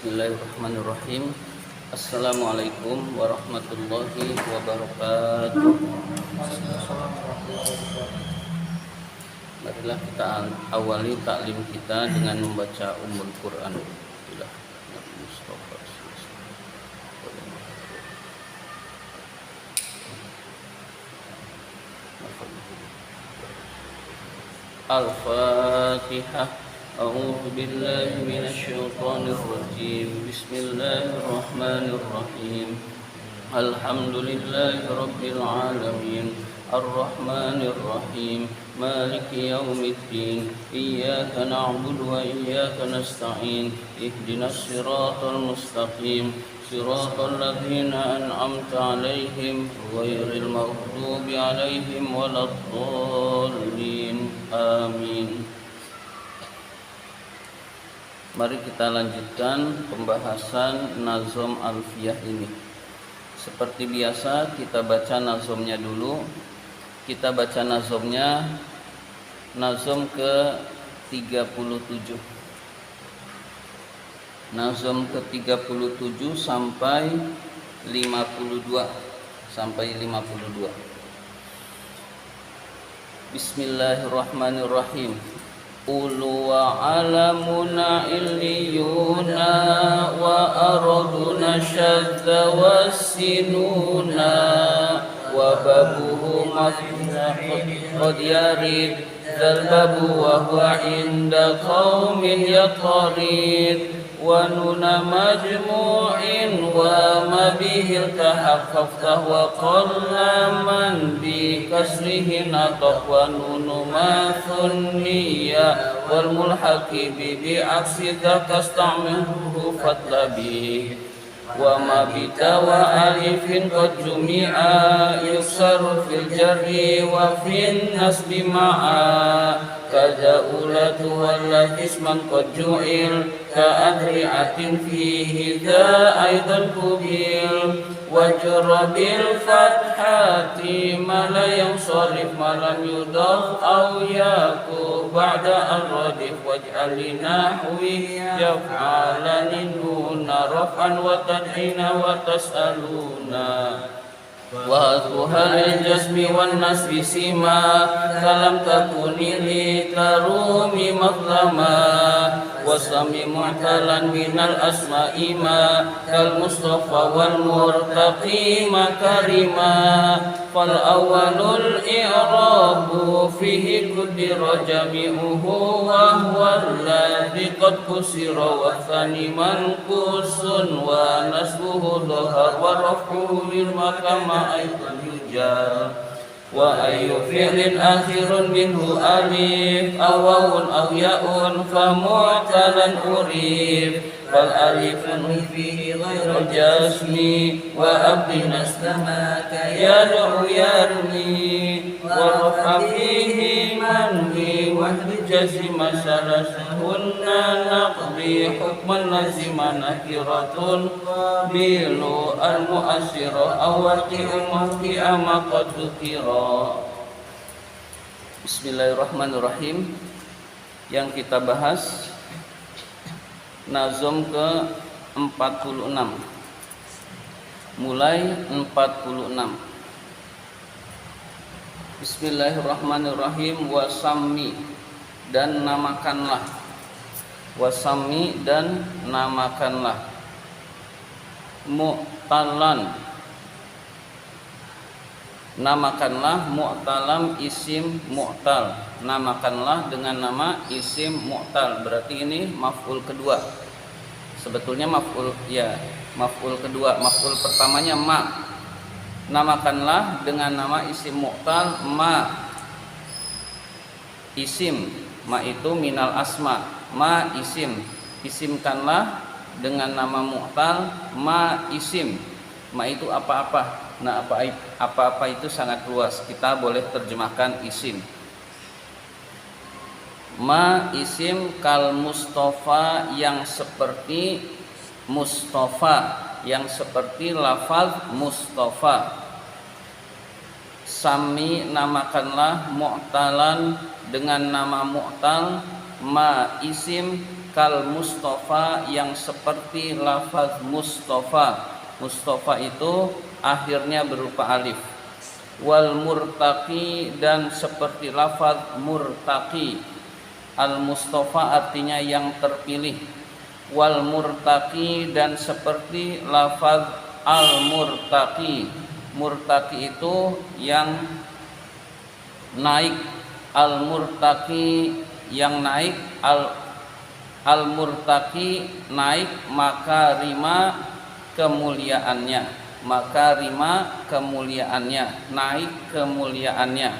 Bismillahirrahmanirrahim. Assalamualaikum warahmatullahi wabarakatuh. Marilah kita awali taklim kita dengan membaca Ummul Quran. Al-Fatihah. أعوذ بالله من الشيطان الرجيم بسم الله الرحمن الرحيم الحمد لله رب العالمين الرحمن الرحيم مالك يوم الدين إياك نعبد وإياك نستعين اهدنا الصراط المستقيم صراط الذين أنعمت عليهم غير المغضوب عليهم ولا الضالين آمين. Mari kita lanjutkan pembahasan nazom alfiyah ini. Seperti biasa kita baca nazomnya dulu. Kita baca nazomnya, nazom ke 37. Nazom ke 37 sampai 52. Bismillahirrahmanirrahim. Ulu wa alamuna illiyuna wa arduna syadza wassinuna wa babuhu qad yarid dzal babu wa huwa inda qaumin yaqarid wa nuna majmu'in wa ma bihi tahaqqaf wa qalla man bi kasrihi nataq wa nunu ma thunniya wal mulhaqi bi aksi takastamihu fatlabi wa ma bita wa alifin qad jumi'a yuksaru fil jarri wa fin nasbi ma'a kaza ulatu wallati isman qad ju'il ka adri'atin fihi da aidan kubil wa jurabil fathati ma la yansarif ma lam yudaf aw yaku ba'da al-radif waj'al li nahwi yaf'alan nuna raf'an wa tad'ina wa tas'aluna wa tuhal jasmi wan nasbi sima kalam takuni li tarumi mazlama wa sami mu'talan minal asma'i ma kal mustafa wal murtaqi makarima fal awwalul i'rabu fihi qudira jami'uhu wa huwa alladhi qad kusira wa thani manqusun wa nasbuhu dhahar wa raf'uhu lil makama aidan yujar wa ayyu fi'lin akhirun minhu alif aw wawun aw ya'un fa mu'talan urif fal alifun fihi ghairu jasmi wa abdi naslamaka yad'u yarmi wa rafa fihi manwi wa jazima salasahunna naqdi hukman lazima nakiratun bilu al-mu'assira aw waqi'un mawqi'a ma qad dhukira. Bismillahirrahmanirrahim. Yang kita bahas nazom ke 46. Mulai 46. Bismillahirrahmanirrahim. Wasammi dan namakanlah. Wasammi dan namakanlah. Mu'talan, namakanlah mu'talam isim mu'tal. Namakanlah dengan nama isim mu'tal. Berarti ini maf'ul kedua. Sebetulnya maf'ul kedua. Maf'ul pertamanya ma. Namakanlah dengan nama isim mu'tal ma. Isim ma itu minal asma. Ma isim. Isimkanlah dengan nama mu'tal ma isim. Ma itu apa-apa. Nah, apa-apa itu sangat luas. Kita boleh terjemahkan isim. Ma isim kal mustafa, yang seperti mustafa, yang seperti lafaz mustafa. Sami, namakanlah mu'talan dengan nama mu'tal ma isim kal mustafa, yang seperti lafaz mustafa. Mustafa itu akhirnya berupa alif. Wal murtaqi, dan seperti lafaz murtaqi. Al mustafa artinya yang terpilih. Wal murtaqi, dan seperti lafaz al murtaqi. Murtaqi itu yang naik. Al murtaqi yang naik. Al murtaqi naik makarima kemuliaannya. Makarima kemuliaannya, naik kemuliaannya.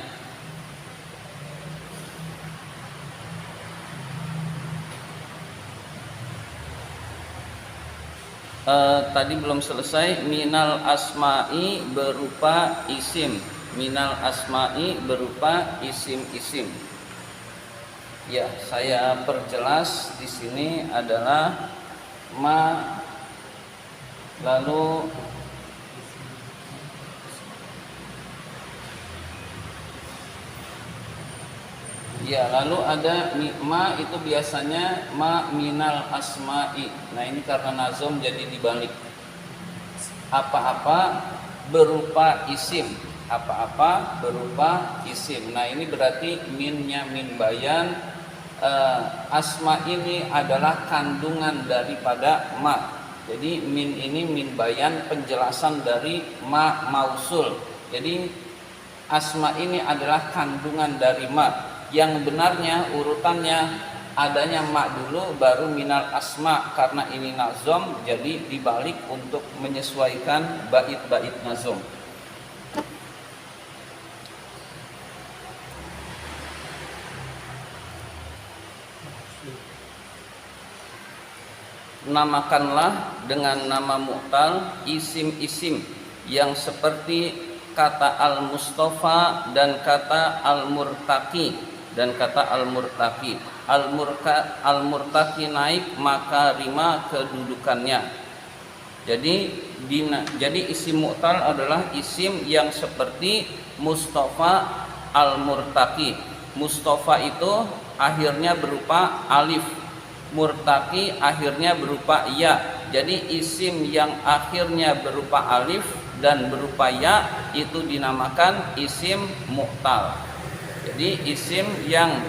Tadi belum selesai. Minal asma'i berupa isim. Minal asma'i berupa isim-isim. Ya, saya perjelas di sini adalah ma, lalu ya, lalu ada ma, itu biasanya ma minal asma'i. Nah, ini karena nazom jadi dibalik. Apa-apa berupa isim. Apa-apa berupa isim. Nah, ini berarti minnya min bayan. Asma ini adalah kandungan daripada ma. Jadi min ini min bayan, penjelasan dari ma mausul. Jadi asma ini adalah kandungan dari ma. Yang benarnya urutannya adanya ma dulu baru minal asma, karena ini nazom jadi dibalik untuk menyesuaikan bait-bait nazom. Namakanlah dengan nama mu'tal isim-isim yang seperti kata al-mustafa dan kata al-murtaqi dan kata al-murtaqi. Al-murtaqi naik maka rima kedudukannya. Jadi isim mu'tal adalah isim yang seperti mustafa, al-murtaqi. Mustafa itu akhirnya berupa alif, murtaqi akhirnya berupa ya. Jadi isim yang akhirnya berupa alif dan berupa ya itu dinamakan isim mu'tal. Jadi isim yang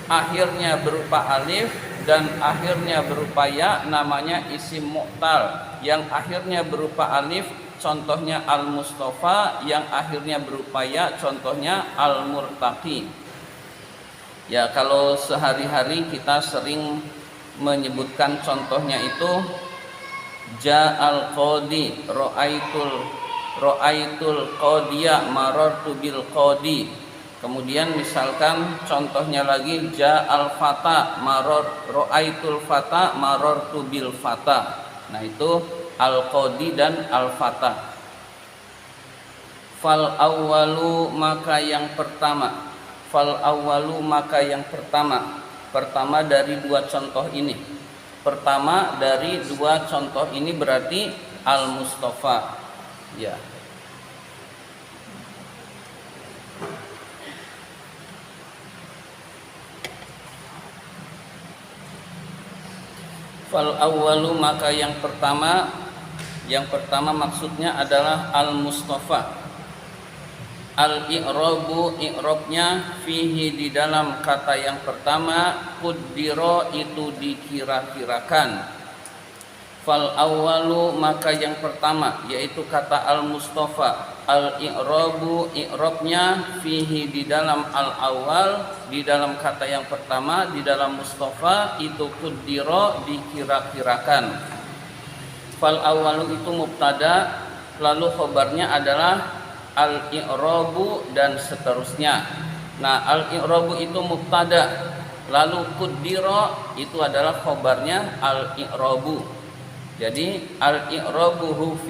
akhirnya berupa alif dan akhirnya berupa ya namanya isim mu'tal. Yang akhirnya berupa alif contohnya al-mustafa, yang akhirnya berupa ya contohnya al-murtaqi. Ya, kalau sehari-hari kita sering menyebutkan contohnya itu ja'al qadi, ra'aitul qadiya, marartu bil qadi. Kemudian misalkan contohnya lagi ja'al fata, ra'aitul fata, marartu bil fata. Nah, itu al qadi dan al fata. Fal awwalu, maka yang pertama. Fal awwalu, maka yang pertama. Pertama dari dua contoh ini. Pertama dari dua contoh ini berarti al-mustafa. Ya. Fal awwalu, maka yang pertama maksudnya adalah al-mustafa. Al-i'rabu, i'rabnya fihi di dalam kata yang pertama, kuddiro itu dikira-kirakan. Fal awwalu, maka yang pertama yaitu kata al-mustafa. Al-i'rabu, i'rabnya fihi di dalam al-awwal, di dalam kata yang pertama, di dalam mustafa itu kuddiro dikira-kirakan. Fal awwalu itu mubtada, lalu khobarnya adalah al-i'rabu dan seterusnya. Nah, al-i'rabu itu mubtada, lalu kuddiro itu adalah khobarnya al-i'rabu. Jadi al-i'rabu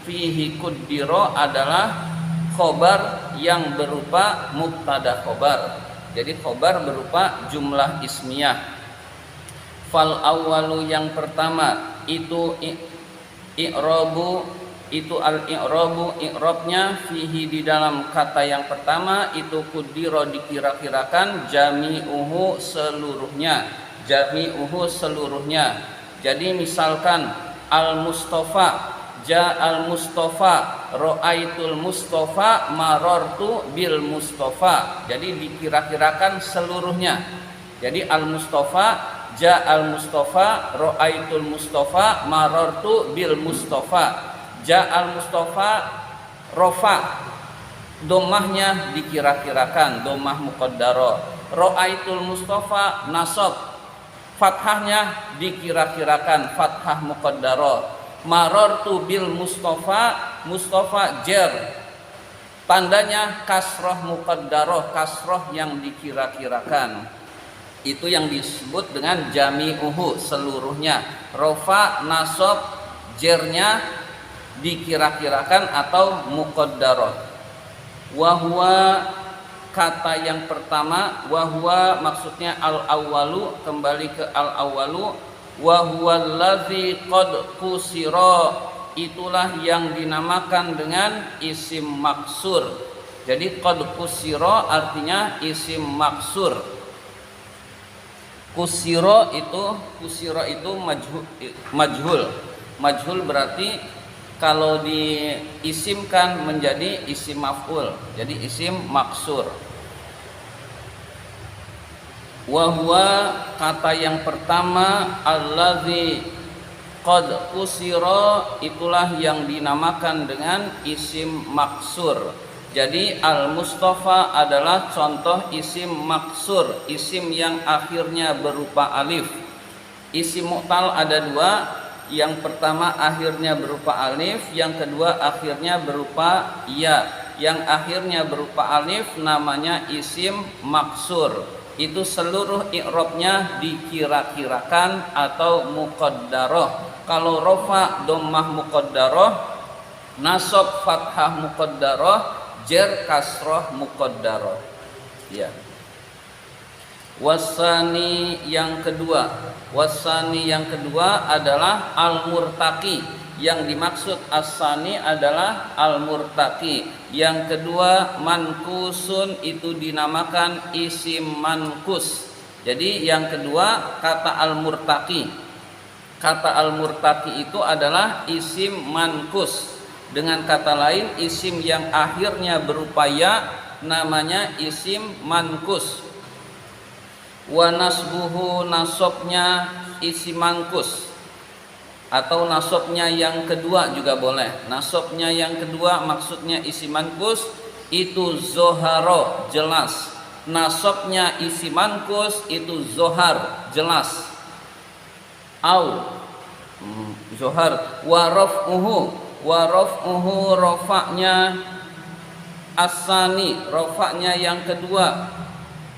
fihi kuddiro adalah khobar yang berupa mubtada khobar. Jadi khobar berupa jumlah ismiyah. Fal awwalu, yang pertama itu i'rabu, itu al-i'rabu, i'rabnya fihi di dalam kata yang pertama itu kuddiro dikira-kirakan, jami'uhu seluruhnya. jami'uhu seluruhnya. Jadi misalkan al-Mustafa, ja'al Mustafa, ra'aitul Mustafa, marartu bil Mustafa. Jadi dikira-kirakan seluruhnya. Jadi al-Mustafa, ja'al Mustafa, ra'aitul Mustafa, marartu bil Mustafa. Ja'al Mustafa rofa, domahnya dikira-kirakan, domah muqaddarah. Ra'aitul Mustafa nasab, fathahnya dikira-kirakan, fathah muqaddarah. Marartu bil Mustafa, Mustafa jer, tandanya kasroh muqaddarah, kasroh yang dikira-kirakan. Itu yang disebut dengan jami'uhu seluruhnya. Rofa, nasab, jernya dikira-kirakan atau muqaddarah. Wahwa kata yang pertama, wahwa maksudnya al-awwalu, kembali ke al-awwalu. Wahwallazi qad kusira, itulah yang dinamakan dengan isim maksur. Jadi qad kusira artinya isim maksur. Kusira itu majhul. Majhul berarti kalau diisimkan menjadi isim maf'ul, jadi isim maksur. Wahwa kata yang pertama, allazi qad kusira, itulah yang dinamakan dengan isim maksur. Jadi al-Mustafa adalah contoh isim maksur, isim yang akhirnya berupa alif. Isim mu'tal ada dua, yang pertama akhirnya berupa alif, yang kedua akhirnya berupa ya. Yang akhirnya berupa alif namanya isim maksur. Itu seluruh i'rabnya dikira-kirakan atau muqaddarah. Kalau rofa dhammah muqaddarah, nasab fathah muqaddarah, jar kasrah muqaddarah. Ya. Wasani yang kedua adalah al-murtaqi. Yang dimaksud as-sani adalah al-murtaqi. Yang kedua mankusun, itu dinamakan isim mankus. Jadi yang kedua kata al-murtaqi. Kata al-murtaqi itu adalah isim mankus. Dengan kata lain, isim yang akhirnya berupa ya namanya isim mankus. Wa nasbuhu, nasabnya isim mankus, atau nasabnya yang kedua juga boleh. Nasabnya yang kedua maksudnya isim mankus, itu zoharo, jelas. Nasabnya isim mankus itu zohar, jelas. Au zohar. Wa raf'uhu rafa'nya as-sani, rafa'nya yang kedua.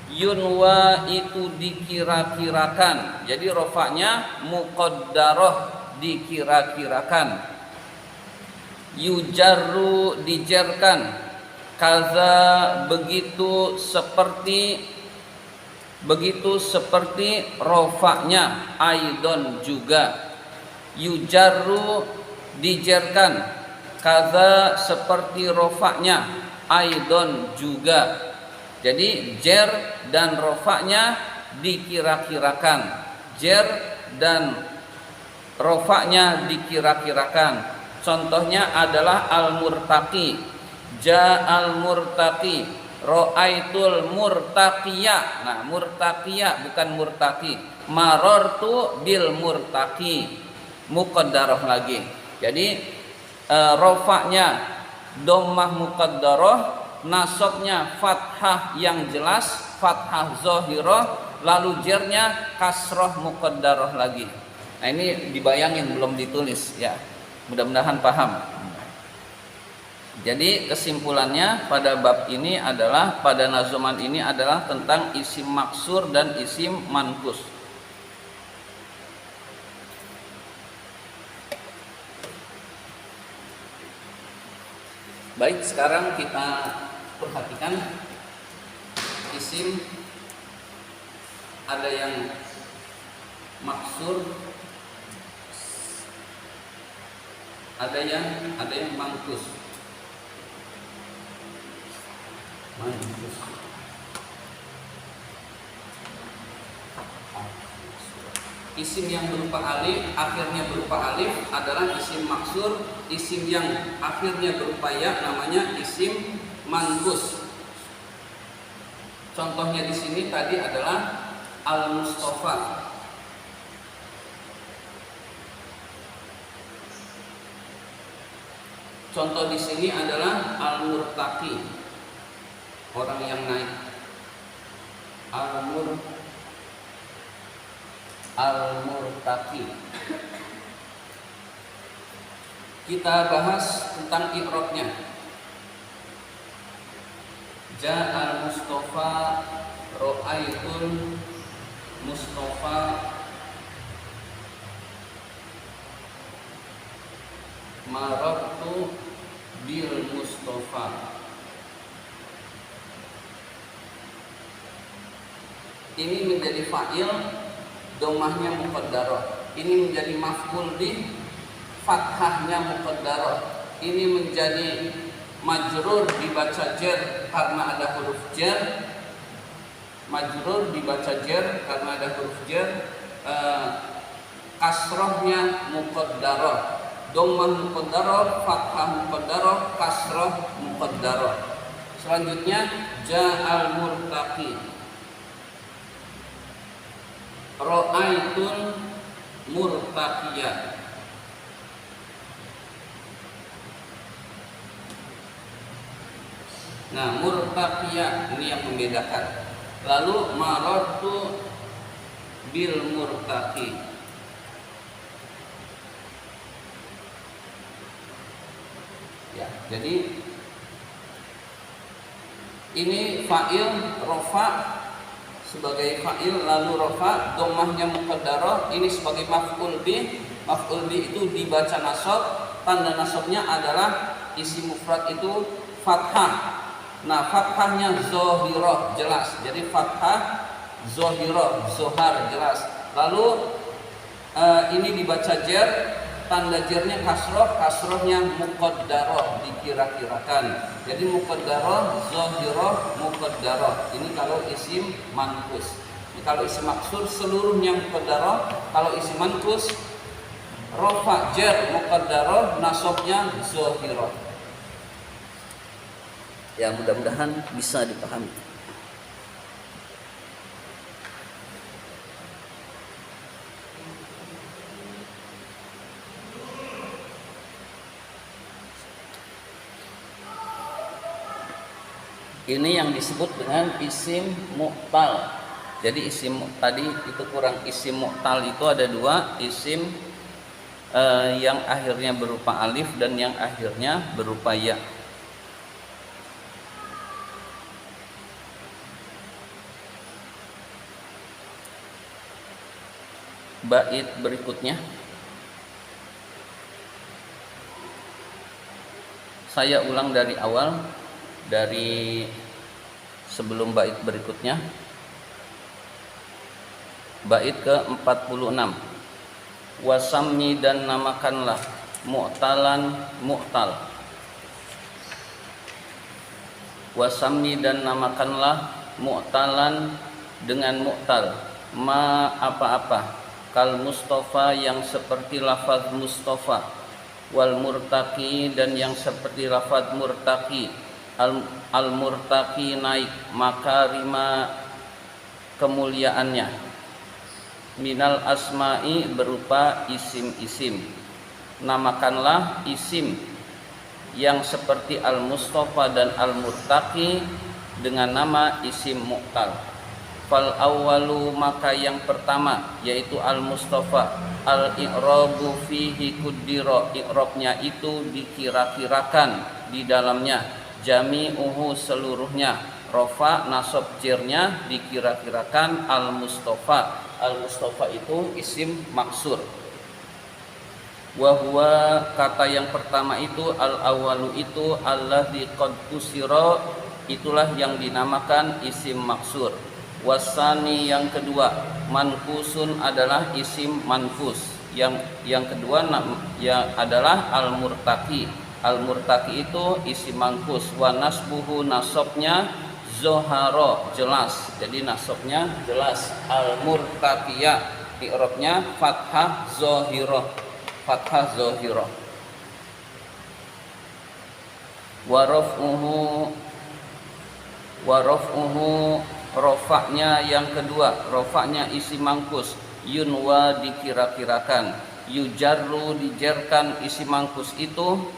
Yunwa itu dikira-kirakan. Jadi rafa'nya muqaddarah, dikira-kirakan. Yujarru dijarkan. Kaza begitu seperti rafa'nya aidon juga. Yujarru dijarkan. Kaza seperti rafa'nya aidon juga. Jadi jer dan rofaknya dikira-kirakan, jer dan rofaknya dikira-kirakan. Contohnya adalah al-murtaqi, ja'al murtaqi, ra'aitul murtaqiya. Nah, murtaqiya bukan murtaqi. Marartu bil murtaqi, muqaddarah lagi. Jadi rofaknya dhammah muqaddarah, nasabnya fathah yang jelas, fathah zahirah, lalu jernya kasroh muqaddarah lagi. Nah, ini dibayangin, belum ditulis ya. Mudah-mudahan paham. Jadi kesimpulannya pada bab ini adalah, pada nazuman ini adalah tentang isim maksur dan isim mankus. Baik, sekarang kita perhatikan isim, ada yang maksur, ada yang mankus. Isim yang berupa alif, akhirnya berupa alif adalah isim maksur. Isim yang akhirnya berupa ya namanya isim manqus. Contohnya di sini tadi adalah al-Mustafa. Contoh di sini adalah al-Murtaqi, orang yang naik. Al-Murtaqi. Kita bahas tentang i'rabnya. Ja'al Mustafa, ra'aitul Mustafa, marartu bil Mustafa. Ini menjadi fa'il, domahnya muqaddarah. Ini menjadi maf'ul bih, fathahnya muqaddarah. Ini menjadi majrur dibaca jar karena ada huruf jar. Majrur dibaca jar karena ada huruf jar. Kasrohnya muqaddarah. Dhammah muqaddarah, fathah muqaddarah, kasroh muqaddarah. Selanjutnya ja'al murtaqi, ra'aitul murtaqiyah. Nah, murtaqiyah ini yang membedakan. Lalu marartu bil murtaqi. Ya, jadi ini fa'il rofa sebagai fa'il, lalu rofa, dhammahnya muqaddarah. Ini sebagai maf'ul bih. Maf'ul bih itu dibaca nasab, tanda nasabnya adalah isim mufrad itu fathah. Nah, fathahnya zahirah, jelas. Jadi fathah zahirah, zohar, jelas. Lalu ini dibaca jar, tanda jarnya kasroh, kasrohnya muqaddarah, dikira-kirakan. Jadi muqaddarah, zahirah, muqaddarah. Ini kalau isim manqus. Kalau isim maksur seluruhnya muqaddarah. Kalau isim manqus rafa jar muqaddarah, nasabnya zahirah. Ya, mudah-mudahan bisa dipahami. Ini yang disebut dengan isim mu'tal. Jadi isim tadi itu kurang, isim mu'tal itu ada dua, isim yang akhirnya berupa alif dan yang akhirnya berupa ya. Bait berikutnya saya ulang dari awal, dari sebelum bait berikutnya. Bait ke-46. Wasammi, dan namakanlah, mu'talan mu'tal. Wasammi, dan namakanlah, mu'talan dengan mu'tal, ma apa-apa, kal Mustafa, yang seperti lafaz Mustafa, wal murtaqi, dan yang seperti lafaz murtaqi. Al murtaqi naik, makarima kemuliaannya, minal asma'i berupa isim-isim. Namakanlah isim yang seperti al Mustafa dan al murtaqi dengan nama isim mu'tal. Fal awwalu, maka yang pertama yaitu al Mustafa, al i'rabu fihi kuddira, i'rabnya itu dikira-kirakan di dalamnya, jami'uhu seluruhnya, rafa nasab jirnya dikira-kirakan al Mustafa. Al Mustafa itu isim maksur. Wa huwa, kata yang pertama itu, al awwalu itu, alladzi qad kusira, itulah yang dinamakan isim maksur. Wasani, yang kedua, mankusun adalah isim mankus. Yang kedua ya adalah al murtaqi. Al murtaqi itu isim mankus. Wa nasbuhu, nasabnya zoharo, jelas. Jadi nasabnya jelas, al murtaqiyah. i'rabnya fathah zahirah, fathah zahirah. Wa raf'uhu rofaknya yang kedua, rofaknya isim mangkus, yunwa dikira-kirakan, yujarru dijerkan isim mangkus itu,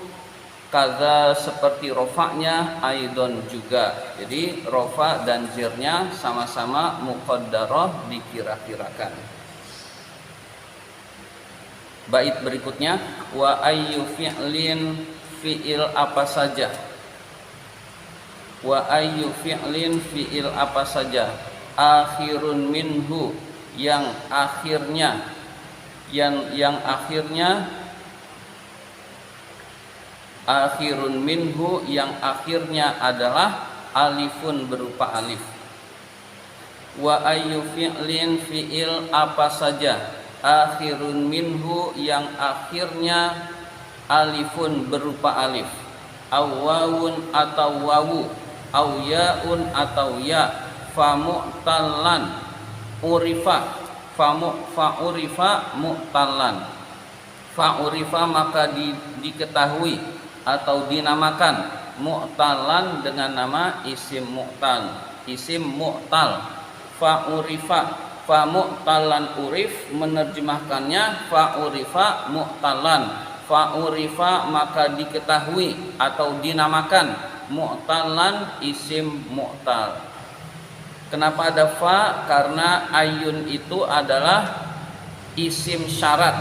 kaza seperti rofaknya aidon juga. Jadi rofa dan jirnya sama-sama muqaddarah dikira-kirakan. Bait berikutnya, wa ayyu fi'lin fi'il apa saja, wa ayyu fi'lin fi'il apa saja, akhirun minhu yang akhirnya akhirun minhu yang akhirnya adalah alifun berupa alif. Wa ayyu fi'lin fi'il apa saja, akhirun minhu yang akhirnya alifun berupa alif, awwawun atau wawu, aw yaun atau ya, famu'tallan urifa, fa'urifa mu'tallan, fa'urifa maka diketahui atau dinamakan, mu'tallan dengan nama isim mu'tal, isim mu'tal. Fa'urifa, fa mu'tallan urif, menerjemahkannya fa'urifa mu'tallan, fa'urifa maka diketahui atau dinamakan, mu'tallan isim mu'tal. Kenapa ada fa? Karena ayun itu adalah isim syarat.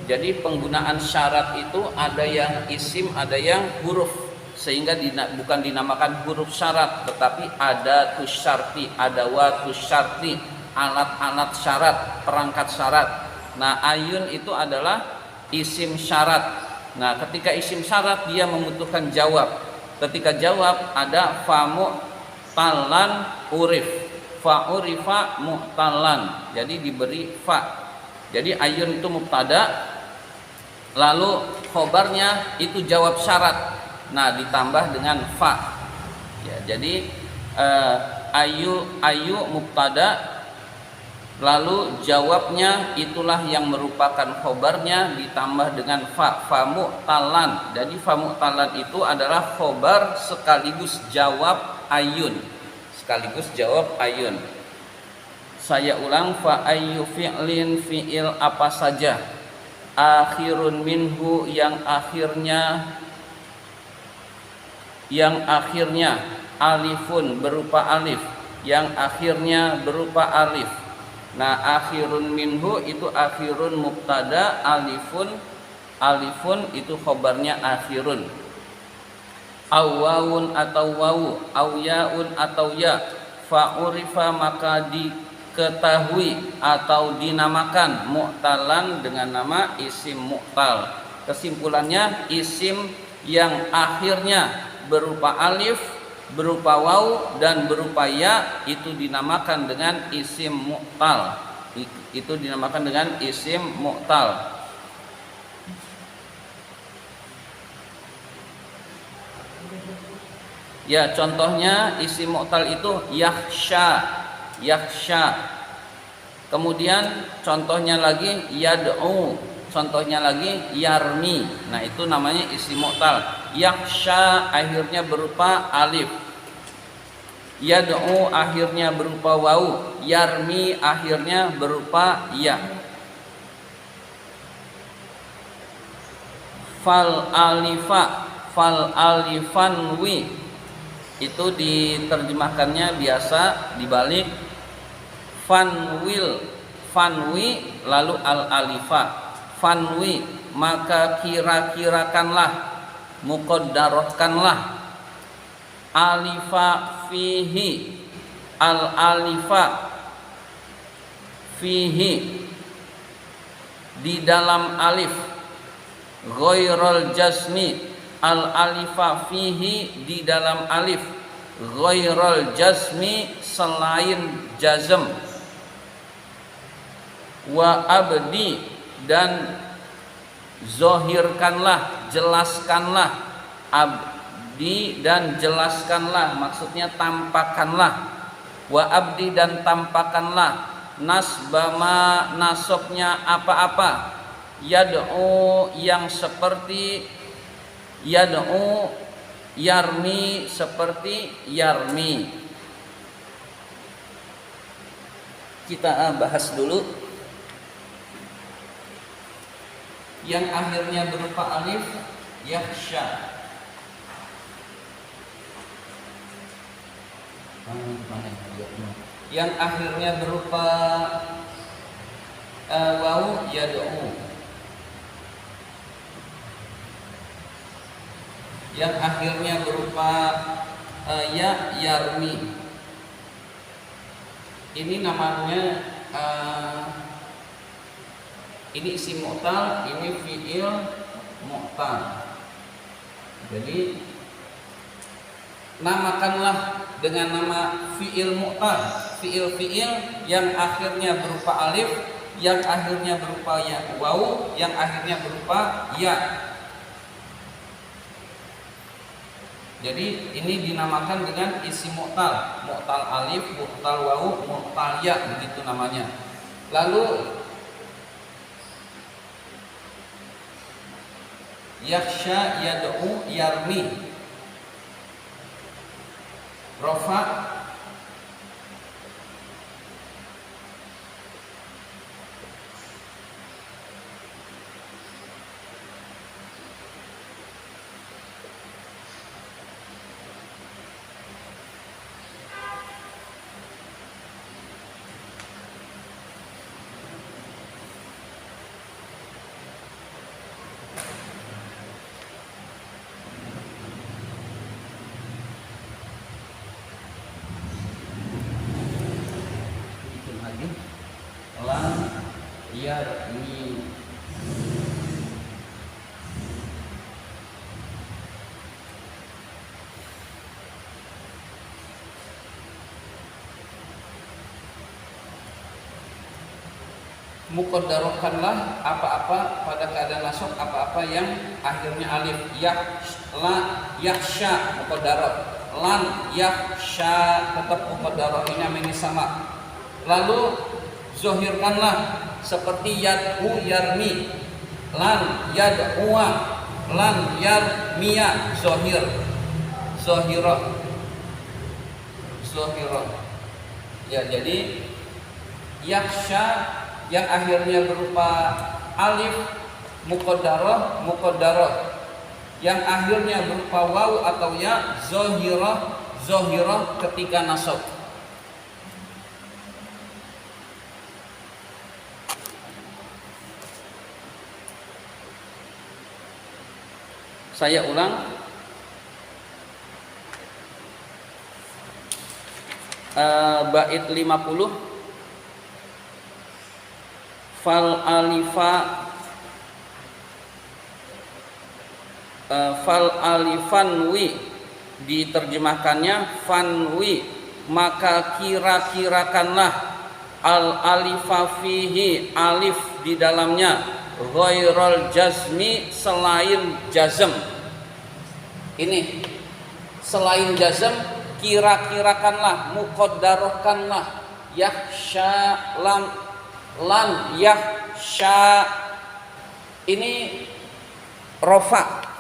Jadi penggunaan syarat itu ada yang isim, ada yang huruf, sehingga bukan dinamakan huruf syarat, tetapi ada tusyarti, ada wa tusyarti, alat-alat syarat, perangkat syarat. Nah, ayun itu adalah isim syarat. Nah, ketika isim syarat dia membutuhkan jawab. Ketika jawab ada fa mu'tallan urif, fa urifa mu'tallan. Jadi diberi fa. Jadi ayun itu mubtada, lalu khobarnya itu jawab syarat, nah ditambah dengan fa ya. Jadi ayu mubtada, lalu jawabnya itulah yang merupakan khobarnya ditambah dengan fa, mu'tallan. Jadi fa mu'tallan itu adalah khobar sekaligus jawab ayun, sekaligus jawab ayun. Saya ulang, fa ayyu fi'lin fi'il apa saja, akhirun minhu yang akhirnya alifun berupa alif, yang akhirnya berupa alif. Nah, akhirun minhu itu akhirun mubtada, alifun itu khobarnya akhirun. Awwawun atau wawu, aw yaun atau ya, fa'urifa maka diketahui atau dinamakan, mu'talan dengan nama isim mu'tal. Kesimpulannya, isim yang akhirnya berupa alif, berupa waw dan berupa ya itu dinamakan dengan isim mu'tal. Itu dinamakan dengan isim mu'tal. Ya, contohnya isim mu'tal itu yakhsha. Kemudian contohnya lagi yad'u, contohnya lagi yarmi. Nah, itu namanya isim mu'tal. Yakhsha akhirnya berupa alif, yad'u akhirnya berupa wawu, yarmi akhirnya berupa ya. Fal alifanwi itu diterjemahkannya biasa dibalik fanwi lalu al alifa, fanwi maka kira-kirakanlah, muqaddarahkanlah, alifa fihi, al alifa fihi di dalam alif, ghairul jazmi, al alifa fihi di dalam alif, ghairul jazmi selain jazm, wa abdi dan zohirkanlah, jelaskanlah, abdi dan jelaskanlah maksudnya tampakkanlah, wa abdi dan tampakkanlah, nasbama nasabnya apa-apa, yad'u yang seperti yad'u, yarmi seperti yarmi. Kita bahas dulu yang akhirnya berupa alif, yakhsha. Yang akhirnya berupa wawu, yad'u. Yang akhirnya berupa ya, yarmi. Ini namanya ini isim mu'tal, ini fi'il mu'tal. Jadi namakanlah dengan nama fi'il mu'tal, fi'il yang akhirnya berupa alif, yang akhirnya berupa ya, wawu, yang akhirnya berupa ya. Jadi ini dinamakan dengan isim mu'tal, mu'tal alif, mu'tal wawu, mu'tal ya, begitu namanya. Lalu yakhsha, yad'u, yarmi. Rafa, lam, yarmi. Muqaddarahkanlah apa-apa pada keadaan nasab, apa-apa yang akhirnya alif, yakhsha muqaddarah, lan yakhsha tetap muqaddarah, ini sama. Lalu zohirkanlah seperti yad'u, yarmi, lan yad'uwa, lan yarmiya, zohirah. Ya, jadi yakhsha yang akhirnya berupa alif, muqaddarah, yang akhirnya berupa waw atau ya, zohirah ketika nasab. Saya ulang, bait 50. Fal alifanwi, diterjemahkannya fanwi, maka kira-kirakanlah al alifa fihi, alif di dalamnya, ghairul jazmi, selain jazm. Ini selain jazm, kira-kirakanlah, muqaddarahkanlah, yakhsha, lan yakhsha. Ini rofa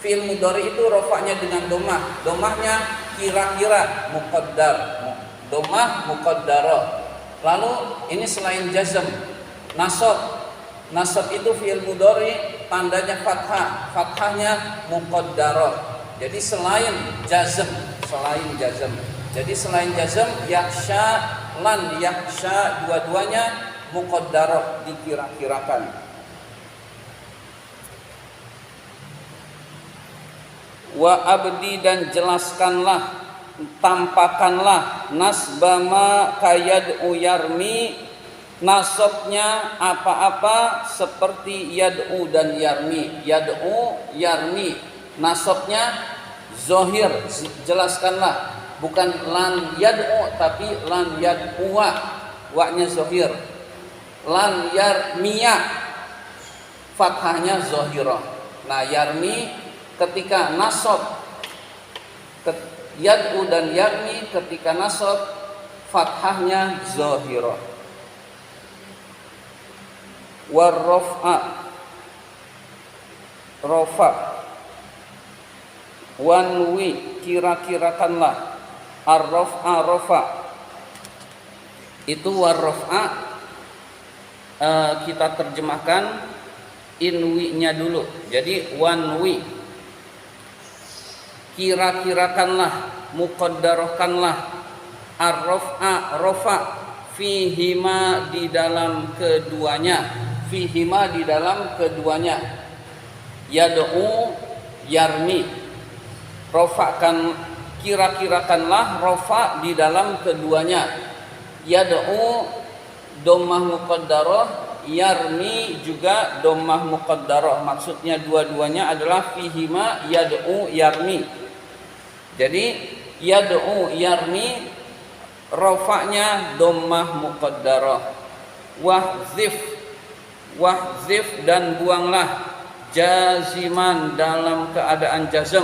fi'il mudhari itu rofanya dengan domahnya kira-kira, muqaddar, domah muqaddarah. Lalu ini selain jazm, nasab itu fi'il mudhari tandanya fathahnya muqaddarah. Jadi selain jazm. Jadi selain jazm, yakhsha, lan yakhsha, dua-duanya muqaddarah, dikira-kirakan. Wa abdi, dan jelaskanlah, tampakkanlah, nasbama kayad'u, yarmi, nasabnya apa-apa seperti yad'u dan yarmi. Yad'u, yarmi, nasabnya zohir, jelaskanlah, bukan lan yad'u tapi lan yad'uwa, wa-nya zohir. Lan yarmiya, fathahnya zohirah. Nah, yarmi ketika nasab, yad'u dan yarmi ketika nasab, fathahnya zahirah. Warraf'a, rafa. Wanwi, kira-kirakanlah. Arraf'a, rafa. Itu warraf'a, kita terjemahkan inwi-nya dulu. Jadi wanwi, kira-kirakanlah, muqaddarahkanlah. Arraf'a, rafa. Fihima, di dalam keduanya. Fihima, di dalam keduanya. Yad'u, yarmi. Rafa'kan, kira-kirakanlah, rafa di dalam keduanya. Yad'u, dhammah muqaddarah. Yarmi juga dhammah muqaddarah. Maksudnya dua-duanya adalah fihima, yad'u, yarmi. Jadi yad'u, yarmi, rafa'nya dhammah muqaddarah. Wahzif, dan buanglah. Jaziman, dalam keadaan jazm.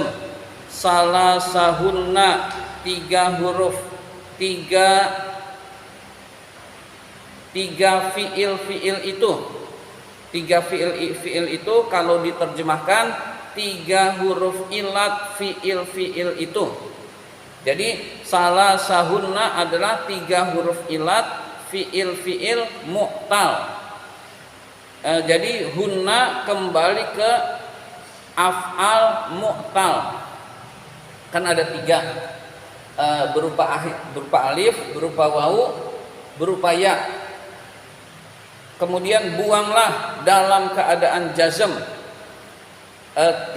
Salasahunna, 3 huruf. Tiga fiil itu. 3 fiil itu kalau diterjemahkan 3 huruf ilat fiil itu. Jadi salasahunna adalah 3 huruf ilat fiil mu'tal. Jadi hunna kembali ke af'al mu'tal. Kan ada 3, berupa alif, berupa wawu, berupa ya. Kemudian buanglah dalam keadaan jazm 3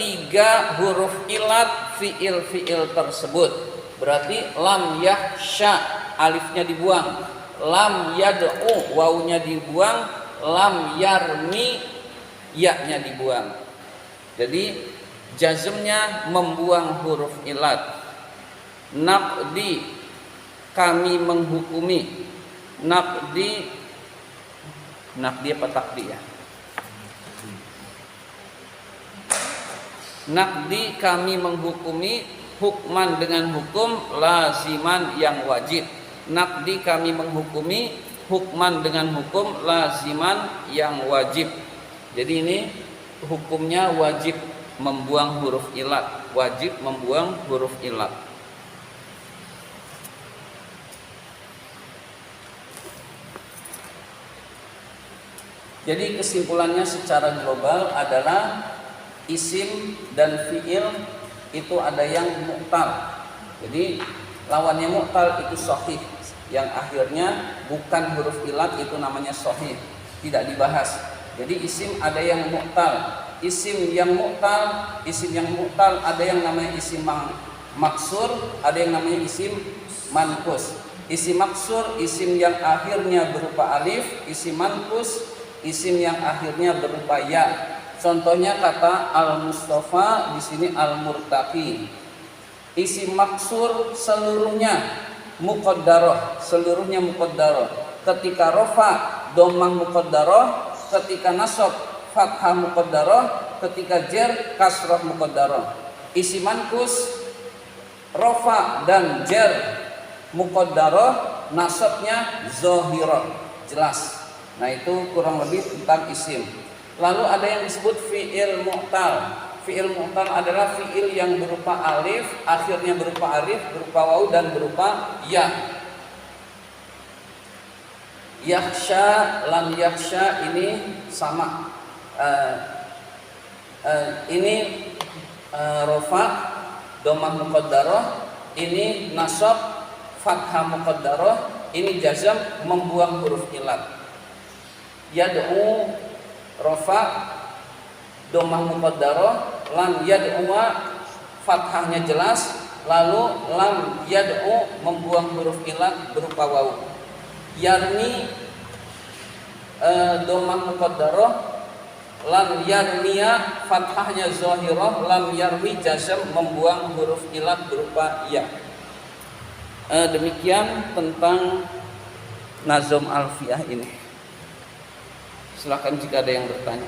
huruf ilat fiil tersebut. Berarti lam yahsya, alifnya dibuang. Lam yad'u, wawunya dibuang. Lam yarmi, ya-nya dibuang. Jadi jazmnya membuang huruf ilat. Naqdi, kami menghukumi. Naqdi apa takdi ya? Naqdi, kami menghukumi. Hukman, dengan hukum. Laziman, yang wajib. Naqdi, kami menghukumi. Hukman, dengan hukum. Laziman, yang wajib. Jadi ini hukumnya wajib membuang huruf ilat. Wajib membuang huruf ilat. Jadi kesimpulannya secara global adalah isim dan fiil itu ada yang mu'tal. Jadi lawannya mu'tal itu sahih. Yang akhirnya bukan huruf ilat itu namanya sahih. Tidak dibahas. Jadi isim ada yang mu'tal. Isim yang mu'tal ada yang namanya isim maksur, ada yang namanya isim manqus. Isim maksur, isim yang akhirnya berupa alif. Isim manqus, isim yang akhirnya berupa ya. Contohnya kata al-Mustafa, di sini al-Murtaqi. Isim maksur seluruhnya muqaddarah, Ketika rafa dhammah muqaddarah, ketika nasab fathah muqaddarah, ketika jar kasrah muqaddarah. Isim manqus rafa dan jar muqaddarah, nasabnya zahirah, jelas. Nah, itu kurang lebih tentang isim. Lalu ada yang disebut fi'il mu'tal. Fi'il mu'tal adalah fi'il yang berupa alif, akhirnya berupa alif, berupa wawu, dan berupa ya. Yakhsha, lam yakhsha ini sama. Ini rafa dhammah muqaddarah, ini nasab fathah muqaddarah, ini jazm membuang huruf ilat. Yad'u rafa dhammah muqaddarah, lam yad'u fathahnya jelas, lalu lam yad'u membuang huruf ilat berupa wawu. Yarmi dhammah muqaddarah, lam yarmiya fathahnya zahirah, lam yarmi jazm membuang huruf ilat berupa ya. Demikian tentang nazom alfiyah ini. Silakan jika ada yang bertanya.